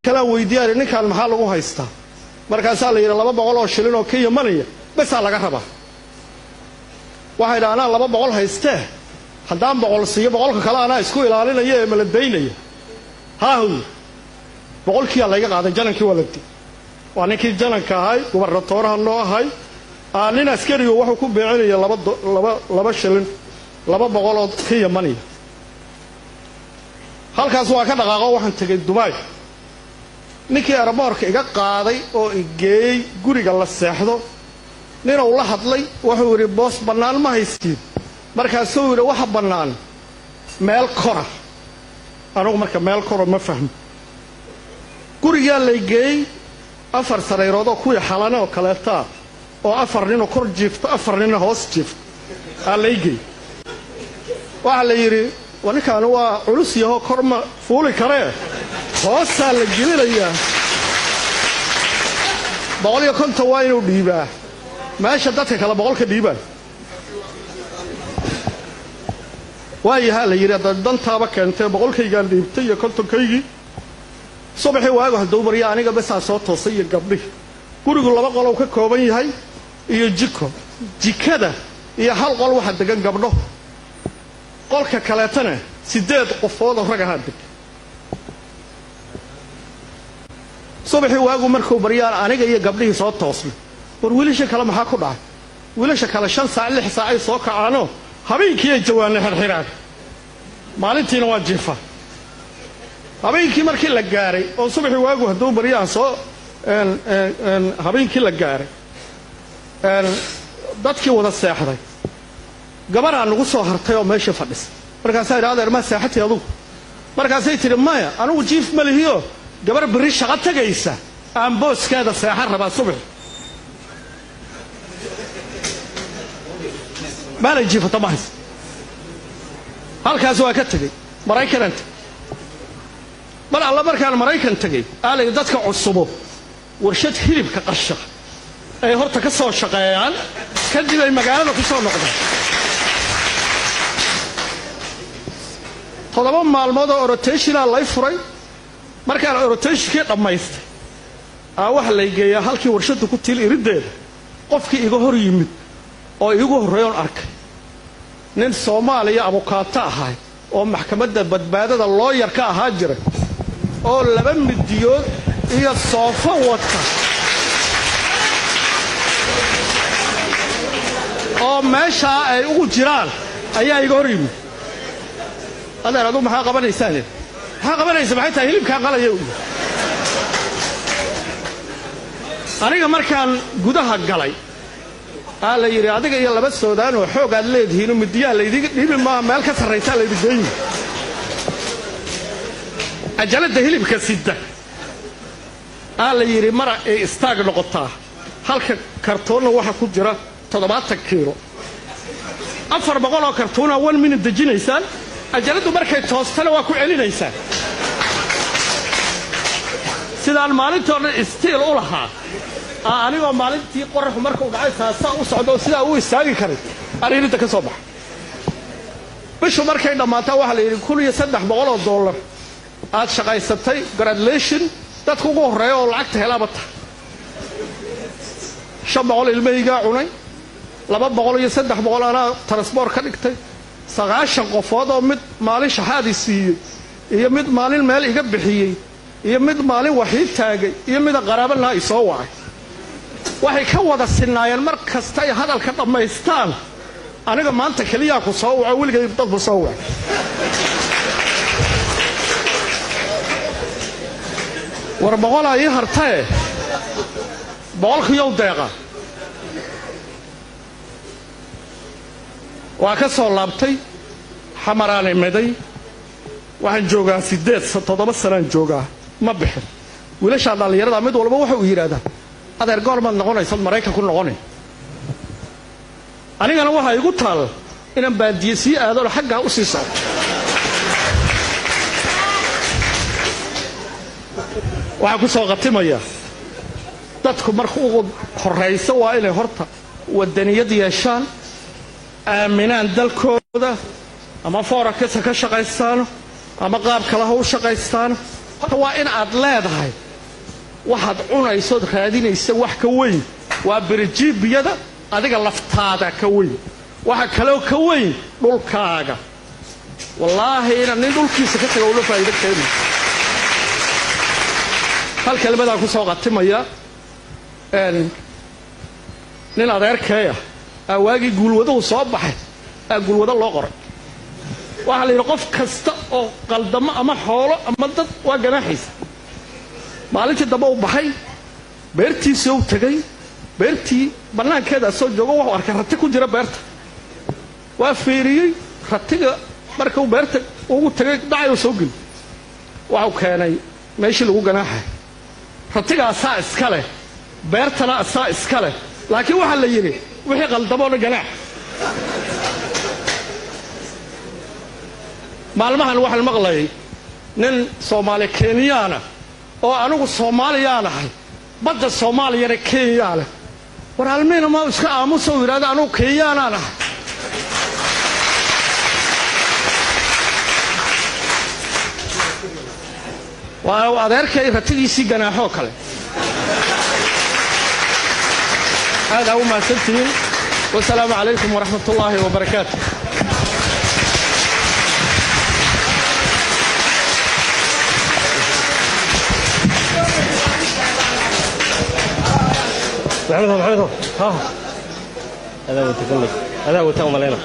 kala weydiiyay ninkan maxaa lagu haystaa markaas la yiri 200 oo shilin oo Kenya money bas laga rabaa waxa ila 200 haystee haddaan 100 siiyo 100 kale ana isku ilaalinaya ee maladaynaya haahu 100kii laga qaaday janankii waladi waa ninkii jananka ahay gubernatooraha noo ahay nin askariga wuxuu ku beecinaya 2 shilin 200 oo Kenya money halkaas waa ka dhaqaaqo waxaan tagay Dubai ninkii airportka iga qaaday oo igeey guriga la seexdo nin uu la hadlay wuxuu yiri boos banaan ma haystiin markaas uu yiri waxa banaan meel kora anigu marka meel kora ma fahmo guriga la igeey 4 sareyrood oo ku xalana oo kaleeta oo 4 nin oo kor jiifto 4 nin hoos jiifto la igeey waxa la yiri wanikaan waa culus yahay korma fuuli kare hoosta la gelinaya boqol iyo konton waa inuu dhiibaa meesha dadka kala boqol ka dhiibaa waayaha la yiri dantaaba keentay boqolkayga dhiibtay iyo kontonkaygi subaxii waagu haduu bariya aniga bas soo toosay iyo gabdhi gurigu 2 qol oo ka kooban yahay iyo jikada iyo hal qol waxa degan gabdho qolka kaleetana 8 qofood oo rag ahaad subaxii waagu markuu bariyaan aniga iyo gabdhihii soo toosnay war wiilasha kale maxaa ku dhacay wiilasha kale 5 saac 6 saac ay soo kacaano habeenkii ay jawaanay xirxiraan maalintiina waa jiifa habeenkii markii la gaaray oo subaxii waagu haduu bariyaan soo habeenkii la gaaray dadkii wada seexday gabar aan ugu soo hartay oo meesha fadhis markaas ay raadeen ma seexatay adigu markaas ay tiri maya anigu jiif ma lihiyo gabar bari shaqo tagaysa aan booskeeda seexan rabaa subax baan jiifta ma hayso halkaas waa ka tagay Mareykanka mar alla markaan Mareykan tagay aalay dadka cusubo warshad hilibka qarsha ay horta ka soo shaqeeyaan kadib ay magaalada ku soo noqdaan 7 maalmood oo rotation la furay markaan rotation dhamaystay waxa la geeyay halkii warshadu ku tiil irideeda qofkii iga hor yimid oo igu horeeyon arkay nin Soomaaliya abukaata ahay oo maxkamadda badbaadada lawyer ka ahaa jiray oo 2 midiyood iyo soofo wata oo meesha ay ugu jiraan ayaa iga hor yimid أنا أقول ما حاقبنا يساند حاقبنا يسمعتها هلب كان قال يوم أنا كمر كان جودها قلي قال يري هذا يلا بس السودان وحوق الليد هنا مديا اللي يبي ما مالك سريتها اللي بدين أجلد هلب كسيدة قال يري مرة استاج نقطة هالك كرتون واحد كجرا تضبط كيلو أفر بقوله كرتون أول من الدجين يسال أجلده مركز توصله وأكو علينيسا سيدان مالنتون استيل أولها أنا ومالنتي قرح مركز عايزها ساعة وصعدوا سيدا هو يستاجي كريم أريد أنت كصباح بشو مركز لما تواحد كل يصدق بقوله $1 هاد شقاي ستي graduation تدخلوا ريال العقد هلا بطه شاب بقول الميجا عني لما بقول يصدق بقول أنا ترسبور كنكتي 9 qofood oo mid maalin shahaadi siiyay iyo mid maalin meel iga bixiyay iyo mid maalin waxii taagay iyo mid qaraabana ay soo wacay waxay ka wada sinaayeen mar kasta ay hadalka dhameystaan aniga maanta kaliya ku soo wacay wiliga dad soo wacay war boqol ay hartay boqolkii yow deeqa waa ka soo laabtay xamaraanay maday waxaan joogaa 7 sano joogaa ma bixin wiilasha dhalinyarada mid walba waxa uu yiraahdaa adeer goorma noqonayso Mareykan ku noqonay anigana waxa igu taal inaan baadiyasi aado xagga u sii socdo waxa ku soo qatimaya dadku markuu ugu horeyso waa inay horta wadaniyad yeeshaan aaminaan dalkooda ama foorarka ka shaqaystaan ama qaab kale ha u shaqaystaan horta waa in aad leedahay waxaad cunaysood raadinaysa wax ka weyn waa birijiibiyada adiga laftaada ka weyn waxa kaloo ka weyn dhulkaaga wallaahi ina nin dhulkiisa ka tago ula faa'iido keenay hal kelmad aan ku soo qatimaya nin adeerkeeya waagii guulwadahu soo baxay guulwada loo qoray waxa la yidhi qof kasta oo qaldamo ama xoolo ama dad waa ganaaxiisa maalintii dambe uu baxay beertiisa uu tagay beertii bannaankeeda soo joogo wuxuu arkay rati ku jira beerta waa fiiriyey ratiga markuu beerta ugu tagay dhacay soo geli waxuu keenay meeshii lagu ganaaxay ratigaasaa iska leh beertana asaa iska leh laakiin waxaa la yidhi wixii qaldamoona ganaax maalmahan waxaan maqlayay nin Soomaali Kenyaana oo anigu Soomaaliya nahay badda Soomaaliyana Kenya leh war halmeena ma iska aamuso yiraahdo anigu Kenyaana nahay waa adeerkay ratigiisii ganaaxo kale هذا هو ما سنتين والسلام عليكم ورحمة الله وبركاته محمد ها هذا هو تكلم هذا هو تأمل هنا